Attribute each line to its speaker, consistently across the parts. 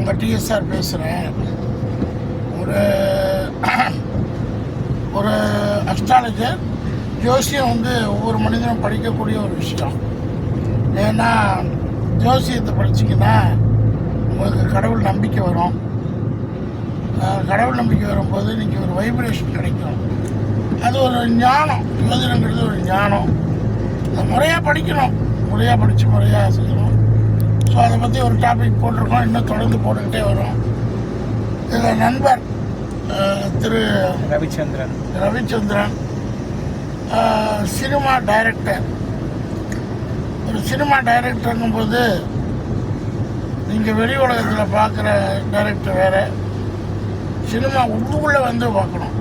Speaker 1: உங்கள் டிஎஸ்ஆர் பேசுகிறேன். ஒரு ஒரு அஸ்ட்ராலஜர் ஜோசியம் வந்து ஒவ்வொரு மனிதனும் படிக்கக்கூடிய ஒரு விஷயம். ஏன்னா ஜோசியத்தை படிச்சிங்கன்னா உங்களுக்கு கடவுள் நம்பிக்கை வரும். கடவுள் நம்பிக்கை வரும்போது நீங்கள் ஒரு வைப்ரேஷன் கிடைக்கும். அது ஒரு ஞானம். ஜோதிடங்கிறது ஒரு ஞானம். அதை முறையாக படிக்கணும், முறையாக படித்து முறையாக செய்யணும். ஸோ அதை பற்றி ஒரு டாபிக் போட்டிருக்கோம், இன்னும் தொடர்ந்து போட்டுக்கிட்டே வரும். இதில் நண்பர் திரு ரவிச்சந்திரன் சினிமா டைரக்டர். ஒரு சினிமா டைரக்டருங்கும்போது நீங்கள் வெளி உலகத்தில் பார்க்குற டைரக்டர் வேறு, சினிமா உள்ளுக்குள்ளே வந்து பார்க்கணும்.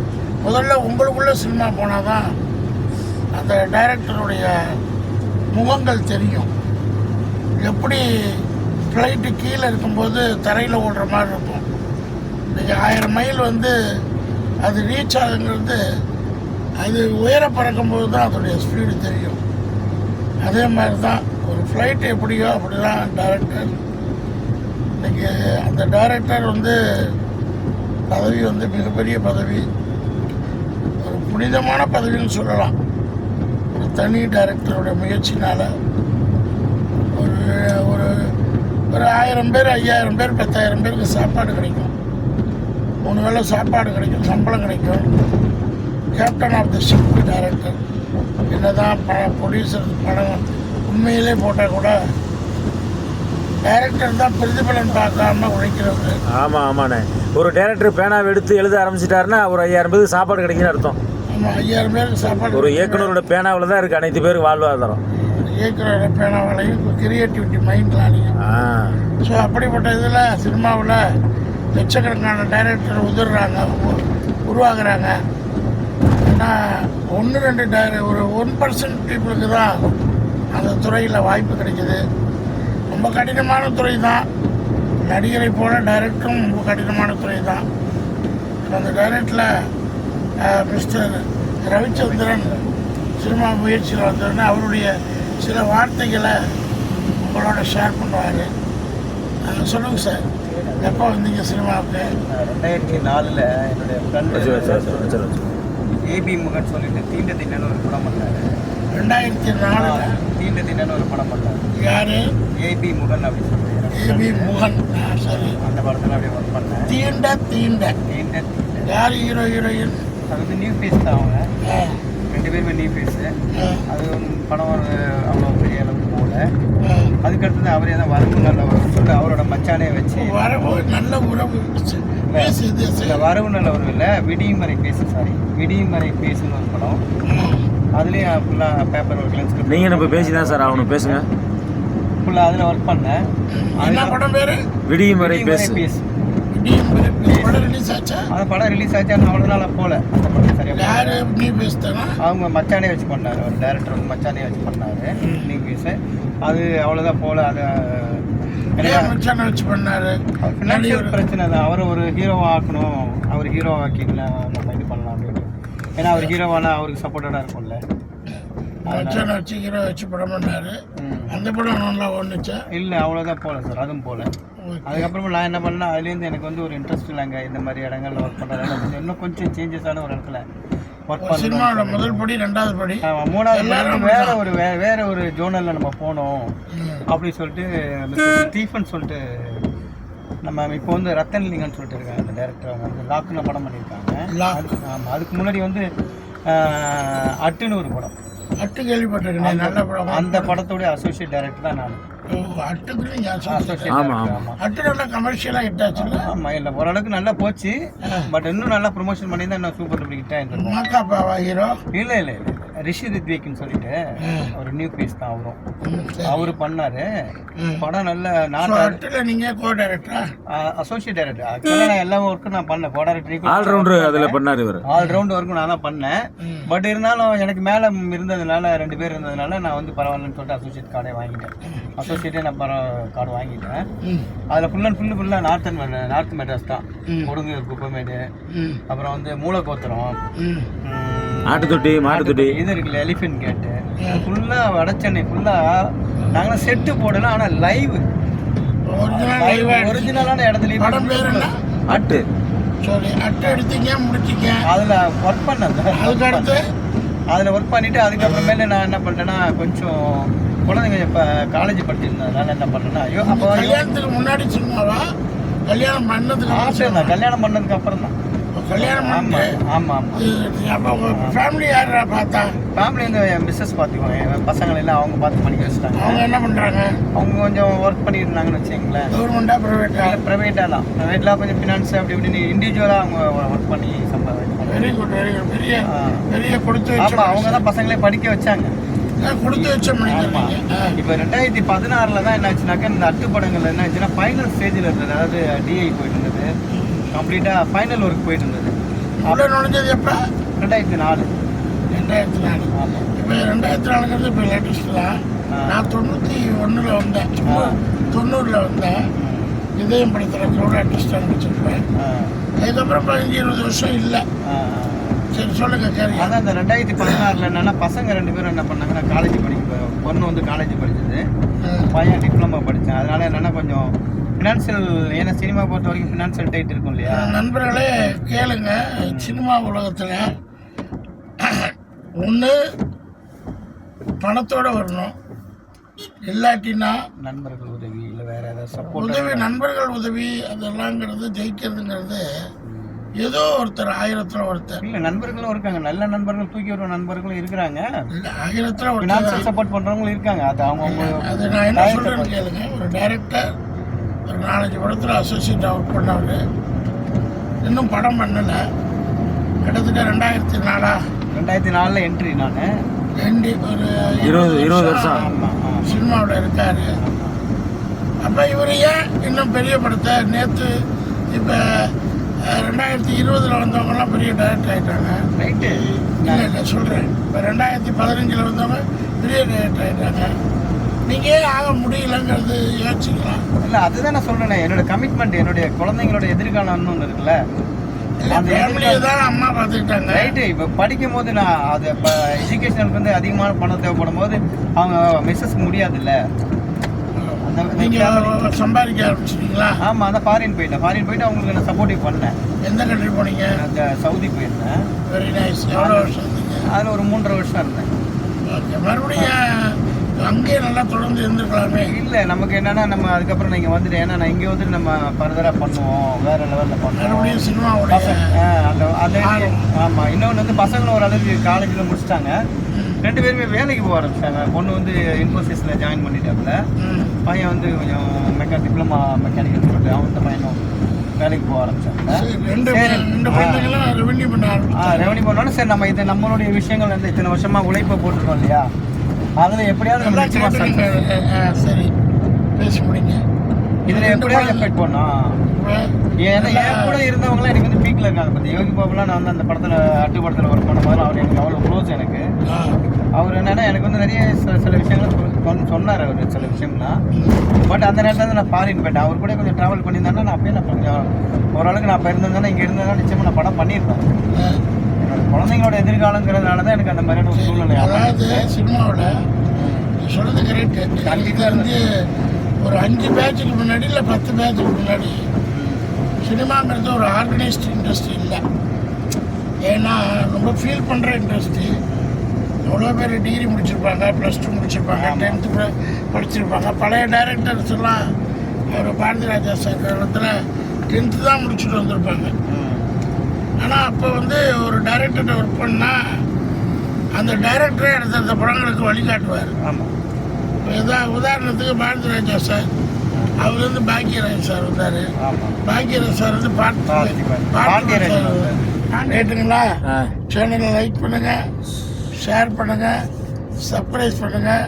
Speaker 1: முதல்ல உங்களுக்குள்ளே சினிமா போனால் தான் அந்த டைரக்டருடைய முகங்கள் தெரியும். எப்படி ஃப்ளைட்டு கீழே இருக்கும்போது தரையில் ஓடுற மாதிரி இருக்கும். நீங்கள் 1000 மைல் வந்து அது ரீச் ஆகுங்கிறது, அது உயர பறக்கும்போது தான் அதோடைய ஸ்பீடு தெரியும். அதே மாதிரி தான் ஒரு ஃப்ளைட்டு எப்படியோ அப்படி தான் டைரக்டர். இன்றைக்கி அந்த டைரக்டர் வந்து பதவி வந்து மிகப்பெரிய பதவி, ஒரு புனிதமான பதவின்னு சொல்லலாம். ஒரு தனி டைரக்டருடைய முயற்சினால் ஒரு ஒரு ஒரு 1000 பேர் 5000 பேர் 10,000 பேருக்கு சாப்பாடு கிடைக்கும். 3 வேளை சாப்பாடு கிடைக்கும், சம்பளம் கிடைக்கும். Captain of the ship director. என்ன தான் ப்ரொடியூசர் படம் உண்மையிலே போட்டால் கூட டைரக்டர் தான் பிரதிபலன் பார்க்காம உழைக்கிறது.
Speaker 2: ஆமாம் ஆமாண்ணே. ஒரு டைரக்டர் பேனாவை எடுத்து எழுத ஆரம்பிச்சிட்டாருன்னா ஒரு 5000 பேருக்கு சாப்பாடு கிடைக்குன்னு அர்த்தம்.
Speaker 1: ஆமாம், 5000 பேருக்கு சாப்பாடு.
Speaker 2: ஒரு இயக்குனரோட பேனாவில் தான் இருக்குது அனைத்து பேருக்கு வாழ்வாதாரம்.
Speaker 1: இயக்குனரோட பேனாவிலையும் கிரியேட்டிவிட்டி மைண்ட்லாலையும். ஸோ அப்படிப்பட்ட இதில் சினிமாவில் லட்சக்கணக்கான டைரக்டர் உருவாகிறாங்க. ஏன்னா 1-2 ஒரு 1% பீப்புளுக்கு தான் அந்த துறையில் வாய்ப்பு கிடைக்கிது. ரொம்ப கடினமான துறை தான். நடிகரை போல டைரக்டரும் ரொம்ப கடினமான துறை தான். அந்த டைரக்டில் மிஸ்டர் ரவிச்சந்திரன் சினிமா முயற்சியில் வந்தோடனே அவருடைய சில வார்த்தைகளை உங்களோட ஷேர் பண்ணுவார். சொல்லுங்கள் சார், எப்போ வந்தீங்க சினிமாவுக்கு?
Speaker 3: 2004 என்னுடைய ஃப்ரெண்டு ஏபி முகன் சொல்லிட்டு தீண்ட தின்னு ஒரு படம் பண்ணார்.
Speaker 1: 2004
Speaker 3: தீண்ட தின்னு ஒரு படம் பண்ணார்.
Speaker 1: யார்?
Speaker 3: ஏபி முகன் அப்படின்னு சொல்லுவாங்க.
Speaker 1: ஏபி முகன். சரி,
Speaker 3: அந்த படத்தில் அப்படியே ஒர்க் பண்ணேன்.
Speaker 1: தீண்ட தீண்ட
Speaker 3: தீண்ட
Speaker 1: யார் ஹீரோ ஹீரோயின்?
Speaker 3: அது வந்து நியூ ஃபேஸ் தான். அவங்க 2 பேருமே நியூ ஃபேஸு. அது படம் அவ்வளோ பெரிய அளவுக்கு போகல. அதுக்கடுத்தது அவரே தான் வரவு நல்ல உறவு சொல்லிட்டு அவரோட மச்சானே வச்சு
Speaker 1: வரவு நல்ல உறவு
Speaker 3: இல்லை வரவு நல்ல உறவு இல்லை, விடியுமறை பேசு, சாரி விடியுமறை பேசுன்னு ஒரு படம். அதுலேயும் ஃபுல்லாக பேப்பர் ஒர்க்லாம்
Speaker 2: நீங்கள் இப்போ பேசி தான் சார் அவனு பேசுங்க.
Speaker 3: ஃபுல்லாக அதில் ஒர்க் பண்ணேன்.
Speaker 1: என்ன படம் பேர்?
Speaker 2: விடியுமறை பேசு.
Speaker 1: படம் ரிலீஸ் ஆச்சா?
Speaker 3: அந்த படம் ரிலீஸ் ஆச்சா அவ்வளோ நாளாக போகல. அந்த படம் சரியாக
Speaker 1: யார் நீ பேசுதானா?
Speaker 3: அவங்க மச்சானே வச்சு பண்ணார். ஒரு டேரக்டர் வந்து மச்சானே வச்சு பண்ணார் நீ பேசு. அது அவ்வளோதான் போகல. அது
Speaker 1: மச்சானை வச்சு பண்ணார்.
Speaker 3: ஃபினான்ஷியல் பிரச்சனை தான். அவரை ஒரு ஹீரோவாக ஆக்கணும், அவர் ஹீரோவாக ஆக்கிக்கலாம், நம்ம இது பண்ணலாம் அப்படின்னு. ஏன்னா அவர் ஹீரோவானா அவருக்கு சப்போர்ட்டடாக இருக்கும்ல.
Speaker 1: மச்சானை வச்சு ஹீரோ வச்சு படம் பண்ணார். அந்த படம் நல்லா ஒன்றுச்சா?
Speaker 3: இல்லை, அவ்வளோதான் போகல சார், அதுவும் போகல. அதுக்கப்புறமா நான் என்ன பண்ணேன், அதுலேருந்து எனக்கு வந்து ஒரு இன்ட்ரெஸ்ட் இல்லைங்க இந்த மாதிரி இடங்கள்ல ஒர்க் பண்ணுறதுல. இன்னும் கொஞ்சம் சேஞ்சஸான ஒரு இடத்துல ஒர்க் பண்ண.
Speaker 1: சினிமாவோட முதல் படி 2வது படி
Speaker 3: 3வது வேற ஒரு ஜோனலில் நம்ம போனோம் அப்படின்னு சொல்லிட்டு மிஸ்டர் ஸ்டீஃபன் சொல்லிட்டு நம்ம இப்போ வந்து ரத்தன்லிங்கன்னு சொல்லிட்டு இருக்காங்க அந்த டேரக்டர். அவங்க வந்து லாக்குன்னு படம் பண்ணியிருக்காங்க. ஆமாம், அதுக்கு முன்னாடி வந்து அட்டுன்னு ஒரு படம்.
Speaker 1: அட்டு கேள்விப்பட்டிருக்கேன், நல்ல படம்.
Speaker 3: அந்த படத்தோடைய அசோசியேட் டைரக்டர் தான் நான்.
Speaker 1: அட்டு நல்லா கமர்ஷியலாக ஹிட் ஆச்சுல்ல?
Speaker 3: ஆமாம், இல்லை ஓரளவுக்கு நல்லா போச்சு. பட் இன்னும் நல்லா ப்ரொமோஷன் பண்ணி தான் நான் சூப்பர் டூப்பர் ஹிட் ஆகிருந்தேன்.
Speaker 1: மாக்காப்பாவா ஹீரோ?
Speaker 3: இல்லை இல்லை இல்லை, ரிஷி ரித்விக்னு சொல்லிட்டு ஒரு நியூ பீஸ் தான். அவரு பண்ணாரு படம். நல்ல
Speaker 1: நீங்கள் கோ டைரக்டரா?
Speaker 3: Associate director. ஆக்சுவலாக நான் எல்லா ஒர்க்கும் நான் பண்ணேன். கோ டைரக்டர்
Speaker 2: ஆல்ரவுண்டர் அதில் பண்ணார் இவர்.
Speaker 3: ஆல்ரவுண்ட் ஒர்க்கும் நான் தான் பண்ணேன். பட் இருந்தாலும் எனக்கு மேலே இருந்ததுனால 2 பேர் இருந்ததுனால நான் வந்து பரவாயில்லன்னு சொல்லிட்டு அசோசியேட் கார்டே வாங்கிட்டேன். அசோசியேட்டே நான் கார்டு வாங்கிட்டேன். அதில் ஃபுல்லாக நார்த் மெட்ராஸ் தான். கொடுங்கூர், குப்பமேடு, அப்புறம் வந்து மூலக்கோத்திரம்,
Speaker 2: ஆட்டுத்தொட்டி, மாட்டுத்தொட்டி,
Speaker 3: இது இருக்குல்ல எலிஃபென்ட் கேட்டு, ஃபுல்லாக வட சென்னை ஃபுல்லாக நாங்களாம் செட்டு போடலாம். ஆனால் லைவ்
Speaker 1: லைவா
Speaker 3: ஒரிஜினலான இடத்துலயே
Speaker 1: படம் பேர் என்ன?
Speaker 2: அட்டு.
Speaker 1: சரி, அட்டை எடுத்தீங்க, முடிச்சிங்க.
Speaker 3: அதுல ஒர்க் பண்ணேன்.
Speaker 1: அதுக்கு அடுத்து
Speaker 3: அதில் ஒர்க் பண்ணிவிட்டு அதுக்கப்புறமேல நான் என்ன பண்ணிட்டேன்னா கொஞ்சம் குழந்தைங்க இப்போ காலேஜ் படிச்சிருந்ததுனால என்ன பண்ணேன்னா ஐயோ அப்போ
Speaker 1: கல்யாணத்துக்கு முன்னாடி சினிமாவா? கல்யாணம் பண்ணதுக்கு
Speaker 3: ஆசை தான். கல்யாணம் பண்ணதுக்கு அப்புறம் தான்.
Speaker 1: கல்யாணம்
Speaker 3: ஆமாம்
Speaker 1: பண்ணிட்டு
Speaker 3: ஆமாம் ஆமாம்.
Speaker 1: அப்போ உங்க ஃபேமிலி யாரா பார்த்தா?
Speaker 3: ஃபேமிலி வந்து என் மிஸ்ஸஸ் பார்த்துக்குவாங்க. என் பசங்களை எல்லாம் அவங்க பார்த்து படிக்க வச்சுட்டாங்க.
Speaker 1: அவங்க என்ன பண்றாங்க?
Speaker 3: அவங்க கொஞ்சம் ஒர்க் பண்ணிட்டு இருந்தாங்கன்னு வச்சுங்களேன்.
Speaker 1: கவர்மெண்டா பிரைவேட்டா?
Speaker 3: ப்ரைவேட்டாக தான். ப்ரைவேட்லாம் கொஞ்சம் ஃபினான்ஸ் அப்படி இப்படின்னு இண்டிவிஜுவலாக அவங்க ஒர்க் பண்ணி சம்பாதிச்சாங்க.
Speaker 1: Very good, very good. பெரிய பெரிய கொடுத்து வச்ச
Speaker 3: ஆமாம், அவங்க தான் பசங்களே படிக்க வச்சாங்க.
Speaker 1: கொடுத்து வச்ச மனிதர்.
Speaker 3: இப்போ 2016 தான் என்ன ஆச்சுனாக்கா இந்த அட்டு படங்கள் என்ன ஆச்சுன்னா ஃபைனல் ஸ்டேஜில் இருந்தது. அதாவது டிஐ போயிட்டு இருந்தது, கம்ப்ளீட்டாக ஃபைனல் ஒர்க் போயிட்டு இருந்தது.
Speaker 1: உள்ள நுழைஞ்சது எப்போ?
Speaker 3: 2004.
Speaker 1: 2004.
Speaker 3: ஆமாம்.
Speaker 1: இப்போ 2004 இப்போ லேட்டஸ்ட் தான். நான் 91 வந்தேன், 90 வந்தேன். இதயம் படத்தில் க்ரௌட் ஆர்டிஸ்டாக வச்சுருப்பேன். அதுக்கப்புறம் 15-20 வருஷம் இல்லை. சரி, சொல்லுங்க. சரி,
Speaker 3: அதான் இந்த 2016 என்னன்னா பசங்க 2 பேரும் என்ன பண்ணாங்கன்னா காலேஜ் படிக்க, பொண்ணு வந்து காலேஜ் படிச்சது, பையன் டிப்ளமா படித்தேன். அதனால என்னன்னா கொஞ்சம் ஃபினான்ஷியல், ஏன்னா சினிமா பொறுத்த வரைக்கும் ஃபினான்ஷியல் டைட் இருக்கும் இல்லையா?
Speaker 1: நண்பர்களே கேளுங்க, சினிமா உலகத்தில் ஒன்று பணத்தோடு வரணும், இல்லாட்டினா
Speaker 3: நண்பர்கள் உதவி இல்லை வேற ஏதாவது சப்போர்ட்
Speaker 1: உதவி. நண்பர்கள் உதவி அதெல்லாங்கிறது ஜெயிக்கிறதுங்கிறது ஏதோ ஒருத்தர், 1000ல் ஒருத்தர்.
Speaker 3: இல்லை, நண்பர்களும் இருக்காங்க. நல்ல நண்பர்கள், தூக்கி வர நண்பர்களும் இருக்கிறாங்க.
Speaker 1: இல்லை, 1000ல் ஒருத்தர்
Speaker 3: ஃபினான்ஷியல் சப்போர்ட் பண்ணுறவங்களும் இருக்காங்க. அது அவங்க
Speaker 1: அது நான் என்ன சொல்கிறேன்னு கேளுங்க. ஒரு டைரக்டர் ஒரு 4-5 படத்தில் அசோசியேட்டாக ஒர்க் பண்ணவர், இன்னும் படம் பண்ணலை. கிட்டத்தட்ட 2004
Speaker 3: என்ட்ரி நான்
Speaker 1: ஒரு
Speaker 2: 20 வருஷம்
Speaker 3: ஆமாம்.
Speaker 1: சினிமாவில் இருக்காரு. அப்போ இவர் ஏன் இன்னும் பெரிய படத்தை நேற்று இப்போ 2020 வந்தவங்கலாம் பெரிய டைரக்டர் ஆகிட்டாங்க.
Speaker 3: ரைட்டு.
Speaker 1: இல்லை சொல்கிறேன், இப்போ 2015 வந்தவங்க பெரிய டைரக்டர் ஆகிட்டாங்க. நீங்கள் ஏன் ஆக முடியலங்கிறது யோசிச்சுக்கலாம்.
Speaker 3: இல்லை, அதுதான் நான் சொல்கிறேன். என்னோட கமிட்மெண்ட், என்னுடைய குழந்தைங்களோட எதிர்காலம்னு ஒன்று இருக்குல்ல, அந்த
Speaker 1: ஃபேமிலியை தான் அம்மா பார்த்துக்கிட்டாங்க.
Speaker 3: ரைட்டு. இப்போ படிக்கும் போது நான் அது இப்போ எஜுகேஷனுக்கு வந்து அதிகமான பணம் தேவைப்படும் போது அவங்க மிஸ்ஸஸ்க்கு முடியாதுல்ல.
Speaker 1: நீங்கள் சம்பாதிக்க ஆரம்பிச்சிட்டீங்களா?
Speaker 3: ஆமாம், அந்த ஃபாரின் போயிட்டு அவங்களுக்கு நான் சப்போர்ட்டிவ் பண்ணேன்.
Speaker 1: எந்த கண்ட்ரி போனீங்க?
Speaker 3: அந்த சவுதி போயிருந்தேன்.
Speaker 1: Very nice. எவ்வளோ வருஷம் இருந்தீங்க?
Speaker 3: அதில் ஒரு 3.5 வருஷம் இருந்தேன்.
Speaker 1: ஓகே, மறுபடியும் அங்கேயே நல்லா தொடர்ந்து இருந்துருக்கலாமே.
Speaker 3: இல்லை, நமக்கு என்னன்னா நம்ம அதுக்கப்புறம் நீங்கள் வந்துட்டு, ஏன்னா நான் இங்கே வந்துட்டு நம்ம ஃபர்தராக பண்ணுவோம், வேறு லெவலில் பண்ணுவோம்.
Speaker 1: மறுபடியும் சினிமாவுடைய
Speaker 3: அந்த ஆமாம். இன்னொன்று வந்து பசங்களும் ஓரளவுக்கு காலேஜில் முடிச்சிட்டாங்க. 2 பேருமே வேலைக்கு போக ஆரம்பிச்சிட்டாங்க. பொண்ணு வந்து இன்ஃபோசிஸில் ஜாயின் பண்ணிட்டாப்புல, பையன் வந்து கொஞ்சம் டிப்ளமா மெக்கானிக்கல் சொல்லிட்டு அவன்கிட்ட பையனும் வேலைக்கு போக ஆரம்பிச்சாங்க. ரெவன்யூ பண்ணாலும் சரி, நம்ம இது நம்மளுடைய விஷயங்கள் வந்து இத்தனை வருஷமாக உழைப்பை போட்டிருக்கோம் இல்லையா, அதில் எப்படியாவது நம்ம
Speaker 1: சரி பேசி முடிங்க.
Speaker 3: இதில் எப்படியாவது எஃபெக்ட் பண்ணோம். ஏன்னா என் கூட இருந்தவங்களாம் எனக்கு வந்து பீக்கில் இருக்காங்க. பற்றி யோகி பாபுலாம் நான் வந்து அந்த படத்தில் அட்டு படத்தில் ஒர்க் பண்ண மாதிரி அவர் எனக்கு அவ்வளோ க்ளோஸ். எனக்கு அவர் என்னென்னா எனக்கு வந்து நிறைய சில விஷயங்கள் சொன்னார் அவர், சில விஷயம்லாம். பட் அந்த நேரத்தில் வந்து நான் ஃபாரின் போயிட்டேன். அவர் கூட கொஞ்சம் ட்ராவல் பண்ணியிருந்தேன்னா நான் அப்பயே நான் கொஞ்சம் ஓரளவுக்கு நான் இப்போ இருந்திருந்தேன்னா இங்கே இருந்ததுனா நிச்சயமாக நான் படம் பண்ணியிருப்பேன். என்னோட குழந்தைங்களோட எதிர்காலங்கிறதுனால தான் எனக்கு அந்த மாதிரியான ஒரு சூழ்நிலை.
Speaker 1: அதாவது சினிமாவில் சொல்கிறது கரெக்டு. கண்டிப்பாக வந்து ஒரு 5 பேட்சுக்கு முன்னாடி இல்லை 10 பேட்சுக்கு முன்னாடி சினிமாங்கிறது ஒரு ஆர்கனைஸ்டு இண்டஸ்ட்ரி இல்லை. ஏன்னா ரொம்ப ஃபீல் பண்ணுற இண்டஸ்ட்ரி. எவ்வளோ பேர் டிகிரி முடிச்சிருப்பாங்க, +2 முடிச்சிருப்பாங்க, 10th படிச்சிருப்பாங்க. பழைய டைரக்டர்ஸ் எல்லாம் ஒரு பாரதி ராஜா சார் இடத்துல 10th தான் முடிச்சுட்டு வந்திருப்பாங்க. ஆனால் அப்போ வந்து ஒரு டைரக்டர்கிட்ட ஒர்க் பண்ணால் அந்த டைரக்டரே அடுத்த படங்களுக்கு வழிகாட்டுவார்.
Speaker 3: ஆமாம்.
Speaker 1: இப்போ எதாவது உதாரணத்துக்கு பாரதி ராஜா சார், அவர் வந்து பாக்கியராஜ் சார் வந்தார். பாக்கியராஜ் சார் வந்து கேட்டுங்களா? சேனலை லைக் பண்ணுங்கள், ஷேர் பண்ணுங்கள், சப்ஸ்கிரைப் பண்ணுங்கள்.